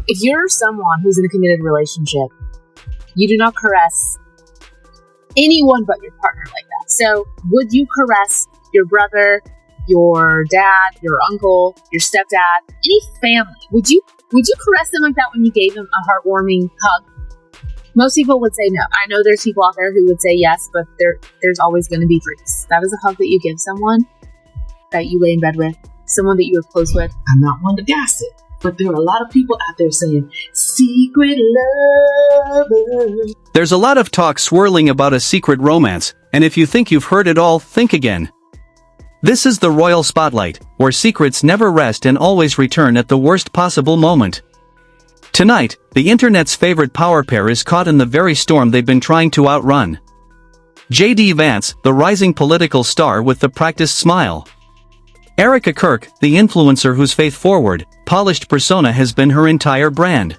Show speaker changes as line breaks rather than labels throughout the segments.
If you're someone who's in a committed relationship, you do not caress anyone but your partner like that. So would you caress your brother, your dad, your uncle, your stepdad, any family? Would you caress them like that when you gave them a heartwarming hug? Most people would say no. I know there's people out there who would say yes, but there's always going to be freaks. That is a hug that you give someone that you lay in bed with, someone that you are close with.
I'm not one to gossip, but there are a lot of people out there saying, secret lover.
There's a lot of talk swirling about a secret romance, and if you think you've heard it all, think again. This is the Royal Spotlight, where secrets never rest and always return at the worst possible moment. Tonight, the internet's favorite power pair is caught in the very storm they've been trying to outrun. J.D. Vance, the rising political star with the practiced smile. Erika Kirk, the influencer whose faith-forward, polished persona has been her entire brand.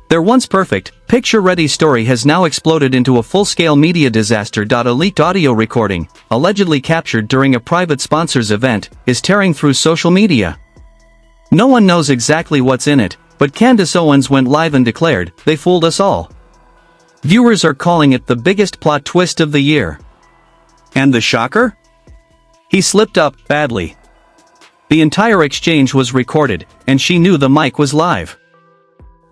Their once perfect, picture-ready story has now exploded into a full-scale media disaster. A leaked audio recording, allegedly captured during a private sponsor's event, is tearing through social media. No one knows exactly what's in it, but Candace Owens went live and declared, "They fooled us all." Viewers are calling it the biggest plot twist of the year. And the shocker? He slipped up badly. The entire exchange was recorded, and she knew the mic was live.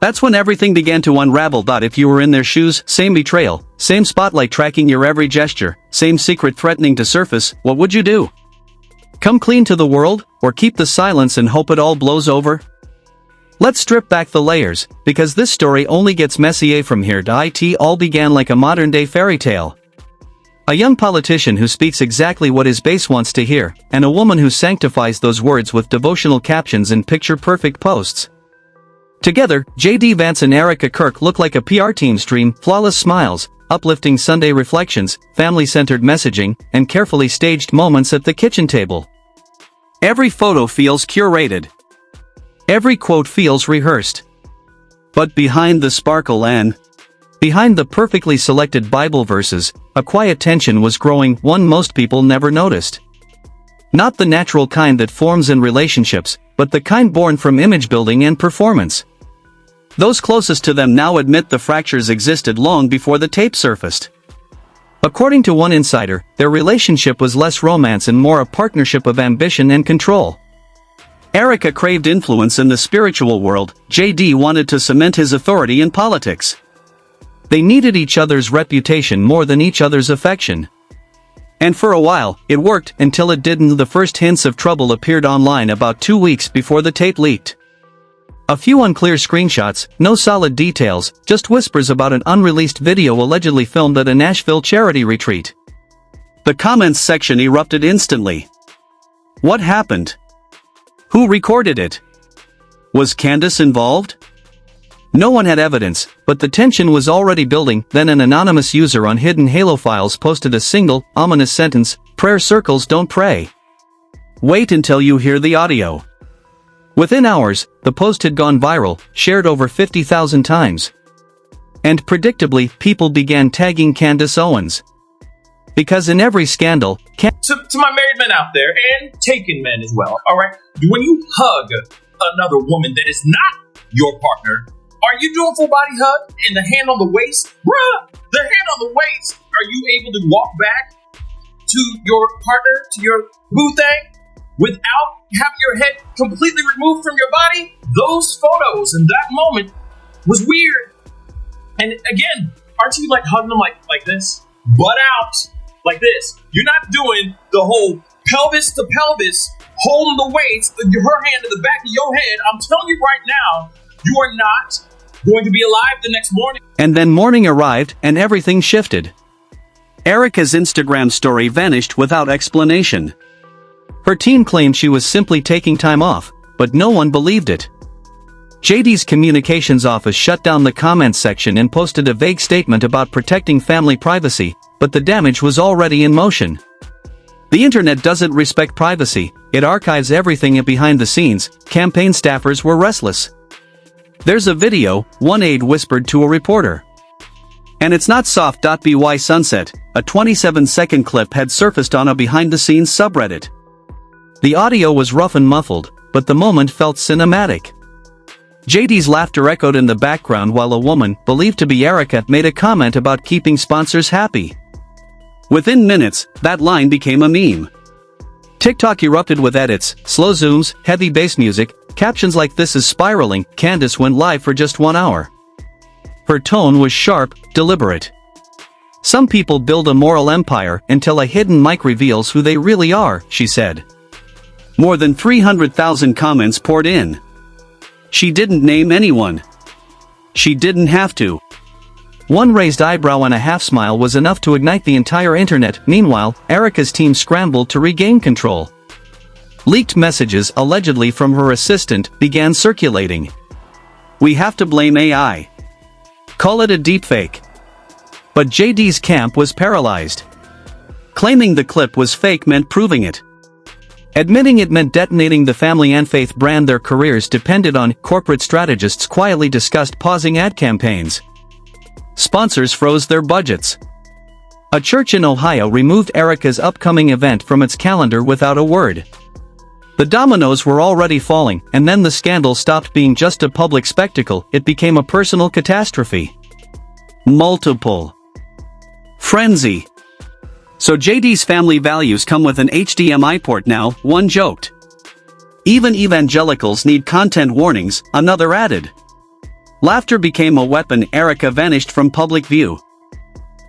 That's when everything began to unravel. If you were in their shoes, same betrayal, same spotlight tracking your every gesture, same secret threatening to surface, what would you do? Come clean to the world, or keep the silence and hope it all blows over? Let's strip back the layers, because this story only gets messier from here. It all began like a modern-day fairy tale. A young politician who speaks exactly what his base wants to hear, and a woman who sanctifies those words with devotional captions and picture-perfect posts. Together, J.D. Vance and Erika Kirk look like a PR team's dream: flawless smiles, uplifting Sunday reflections, family-centered messaging, and carefully staged moments at the kitchen table. Every photo feels curated. Every quote feels rehearsed. But behind the sparkle and behind the perfectly selected Bible verses, a quiet tension was growing, one most people never noticed. Not the natural kind that forms in relationships, but the kind born from image building and performance. Those closest to them now admit the fractures existed long before the tape surfaced. According to one insider, their relationship was less romance and more a partnership of ambition and control. Erika craved influence in the spiritual world, J.D. wanted to cement his authority in politics. They needed each other's reputation more than each other's affection. And for a while, it worked until it didn't. The first hints of trouble appeared online about 2 weeks before the tape leaked. A few unclear screenshots, no solid details, just whispers about an unreleased video allegedly filmed at a Nashville charity retreat. The comments section erupted instantly. What happened? Who recorded it? Was Candace involved? No one had evidence, but the tension was already building. Then an anonymous user on Hidden Halo Files posted a single, ominous sentence: "Prayer circles don't pray. Wait until you hear the audio." Within hours, the post had gone viral, shared over 50,000 times. And predictably, people began tagging Candace Owens. Because in every scandal,
To my married men out there, and taken men as well, alright? When you hug another woman that is not your partner, are you doing full body hug and the hand on the waist? Bruh, the hand on the waist. Are you able to walk back to your partner, to your boo thing, without having your head completely removed from your body? Those photos in that moment was weird. And again, aren't you like hugging them like this? Butt out, like this. You're not doing the whole pelvis to pelvis, holding the waist, her hand in the back of your head. I'm telling you right now, you are not going to be alive the next morning.
And then morning arrived, and everything shifted. Erika's Instagram story vanished without explanation. Her team claimed she was simply taking time off, but no one believed it. JD's communications office shut down the comments section and posted a vague statement about protecting family privacy, but the damage was already in motion. The internet doesn't respect privacy, it archives everything behind the scenes. Campaign staffers were restless. There's a video, one aide whispered to a reporter. And it's not soft. By sunset, a 27-second clip had surfaced on a behind-the-scenes subreddit. The audio was rough and muffled, but the moment felt cinematic. JD's laughter echoed in the background while a woman, believed to be Erika, made a comment about keeping sponsors happy. Within minutes, that line became a meme. TikTok erupted with edits, slow zooms, heavy bass music, captions like "This is spiraling." Candace went live for just 1 hour. Her tone was sharp, deliberate. Some people build a moral empire until a hidden mic reveals who they really are, she said. More than 300,000 comments poured in. She didn't name anyone. She didn't have to. One raised eyebrow and a half-smile was enough to ignite the entire internet. Meanwhile, Erika's team scrambled to regain control. Leaked messages, allegedly from her assistant, began circulating. "We have to blame AI. Call it a deepfake." But JD's camp was paralyzed. Claiming the clip was fake meant proving it. Admitting it meant detonating the family and faith brand their careers depended on. Corporate strategists quietly discussed pausing ad campaigns. Sponsors froze their budgets. A church in Ohio removed Erika's upcoming event from its calendar without a word. The dominoes were already falling, and then the scandal stopped being just a public spectacle, it became a personal catastrophe. Multiple. Frenzy. "So JD's family values come with an HDMI port now," one joked. "Even evangelicals need content warnings," another added. Laughter became a weapon. Erika vanished from public view.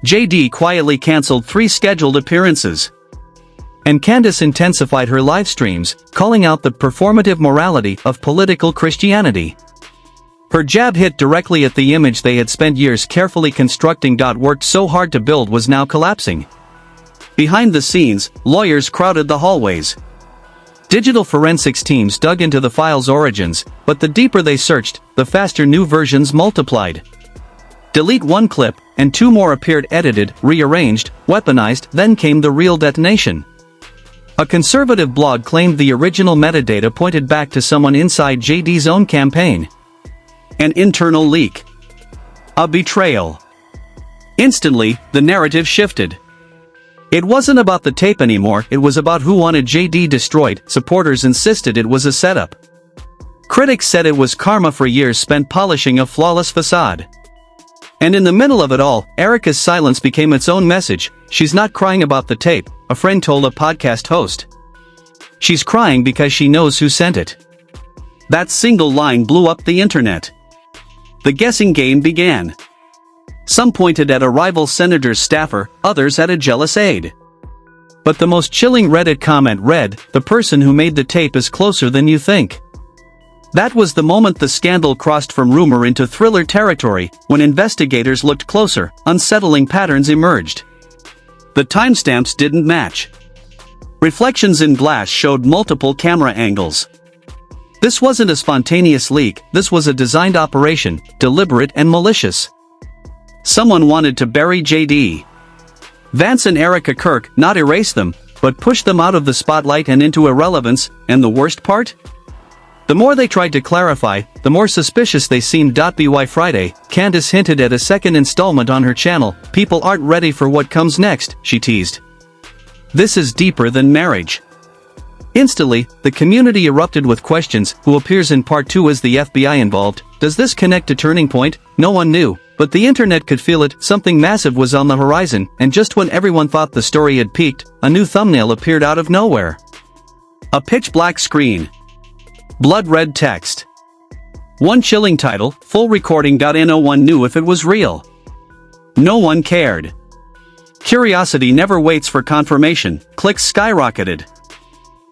JD quietly cancelled 3 scheduled appearances. And Candace intensified her live streams, calling out the performative morality of political Christianity. Her jab hit directly at the image they had spent years carefully constructing. Worked so hard to build was now collapsing. Behind the scenes, lawyers crowded the hallways. Digital forensics teams dug into the file's origins, but the deeper they searched, the faster new versions multiplied. Delete one clip, and 2 more appeared, edited, rearranged, weaponized. Then came the real detonation. A conservative blog claimed the original metadata pointed back to someone inside JD's own campaign. An internal leak. A betrayal. Instantly, the narrative shifted. It wasn't about the tape anymore, it was about who wanted JD destroyed. Supporters insisted it was a setup. Critics said it was karma for years spent polishing a flawless facade. And in the middle of it all, Erika's silence became its own message. "She's not crying about the tape," a friend told a podcast host. "She's crying because she knows who sent it." That single line blew up the internet. The guessing game began. Some pointed at a rival senator's staffer, others at a jealous aide. But the most chilling Reddit comment read, "The person who made the tape is closer than you think." That was the moment the scandal crossed from rumor into thriller territory. When investigators looked closer, unsettling patterns emerged. The timestamps didn't match. Reflections in glass showed multiple camera angles. This wasn't a spontaneous leak, this was a designed operation, deliberate and malicious. Someone wanted to bury JD. Vance and Erika Kirk, not erase them, but push them out of the spotlight and into irrelevance. And the worst part? The more they tried to clarify, the more suspicious they seemed. By Friday, Candace hinted at a second installment on her channel. "People aren't ready for what comes next," she teased. "This is deeper than marriage." Instantly, the community erupted with questions. Who appears in part 2? Is the FBI involved? Does this connect to Turning Point? No one knew, but the internet could feel it. Something massive was on the horizon, and just when everyone thought the story had peaked, a new thumbnail appeared out of nowhere. A pitch-black screen. Blood-red text. One chilling title, "Full recording." No one knew if it was real. No one cared. Curiosity never waits for confirmation. Clicks skyrocketed.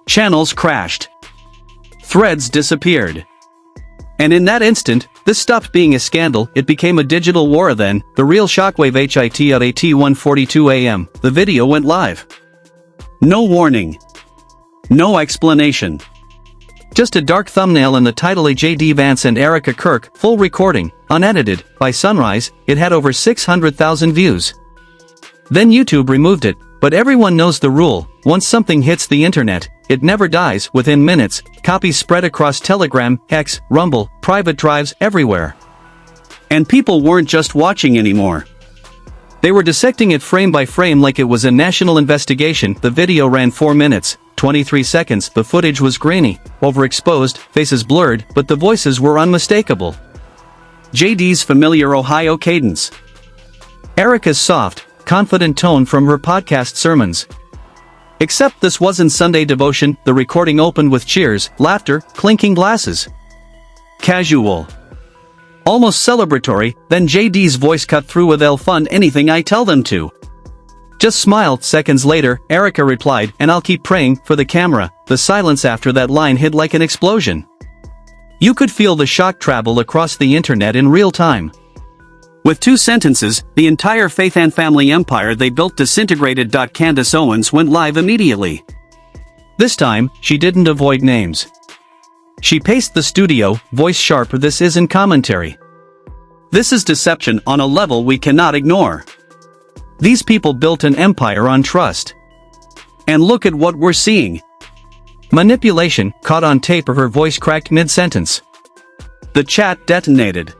Channels crashed. Threads disappeared. And in that instant, this stopped being a scandal, it became a digital war. Then, the real shockwave hit at 1:42 a.m., the video went live. No warning. No explanation. Just a dark thumbnail and the title JD Vance and Erika Kirk, full recording, unedited. By sunrise, it had over 600,000 views. Then YouTube removed it, but everyone knows the rule. Once something hits the internet, it never dies. Within minutes, copies spread across Telegram, X, Rumble, private drives, everywhere. And people weren't just watching anymore. They were dissecting it frame by frame like it was a national investigation. The video ran 4 minutes, 23 seconds. The footage was grainy, overexposed, faces blurred, but the voices were unmistakable. JD's familiar Ohio cadence. Erika's soft, confident tone from her podcast sermons. Except this wasn't Sunday devotion. The recording opened with cheers, laughter, clinking glasses. Casual. Almost celebratory. Then JD's voice cut through with "They'll fund anything I tell them to." Just smiled. Seconds later, Erika replied, "And I'll keep praying for the camera." The silence after that line hit like an explosion. You could feel the shock travel across the internet in real time. With 2 sentences, the entire faith and family empire they built disintegrated. Candace Owens went live immediately. This time, she didn't avoid names. She paced the studio, voice sharp. "This isn't commentary. This is deception on a level we cannot ignore. These people built an empire on trust. And look at what we're seeing." Manipulation caught on tape. Her voice cracked mid-sentence. The chat detonated.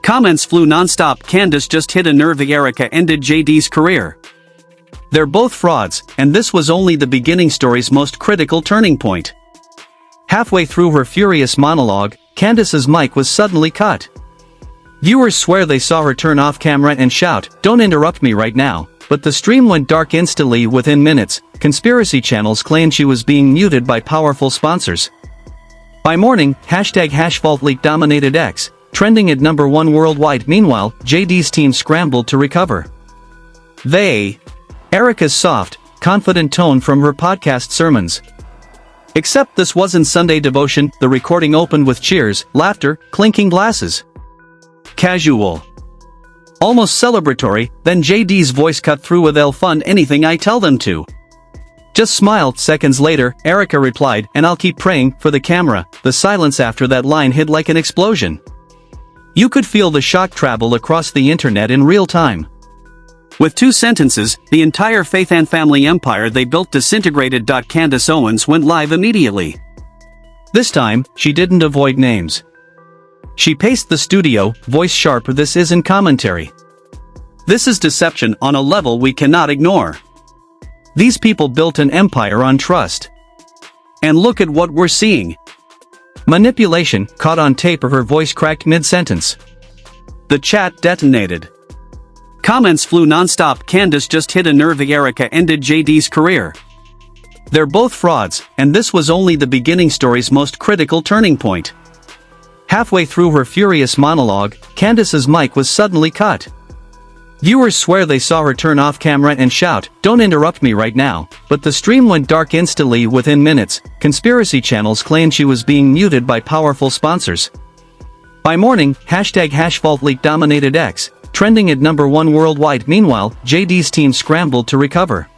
Comments flew nonstop. Candace just hit a nerve. Erika ended JD's career. They're both frauds, and this was only the beginning. Story's most critical turning point. Halfway through her furious monologue, Candace's mic was suddenly cut. Viewers swear they saw her turn off camera and shout, "Don't interrupt me right now," but the stream went dark instantly within minutes. Conspiracy channels claimed she was being muted by powerful sponsors. By morning, #FaultLeak dominated X, trending at #1 worldwide. Meanwhile, JD's team scrambled to recover. Erika's soft, confident tone from her podcast sermons. Except this wasn't Sunday devotion. The recording opened with cheers, laughter, clinking glasses. Casual. Almost celebratory. Then JD's voice cut through with "They'll fund anything I tell them to." Just smiled. Seconds later, Erika replied, "And I'll keep praying for the camera." The silence after that line hit like an explosion. You could feel the shock travel across the internet in real time. With 2 sentences, the entire faith and family empire they built disintegrated. Candace Owens went live immediately. This time, she didn't avoid names. She paced the studio, voice sharp. "This isn't commentary. This is deception on a level we cannot ignore. These people built an empire on trust. And look at what we're seeing." Manipulation caught on tape. Her voice cracked mid-sentence. The chat detonated. Comments flew nonstop. Candace just hit a nerve. Erika ended JD's career. They're both frauds, and this was only the beginning. Story's most critical turning point. Halfway through her furious monologue, Candace's mic was suddenly cut. Viewers swear they saw her turn off camera and shout, "Don't interrupt me right now," but the stream went dark instantly within minutes. Conspiracy channels claimed she was being muted by powerful sponsors. By morning, #FaultLeak dominated X, trending at #1 worldwide. Meanwhile, JD's team scrambled to recover.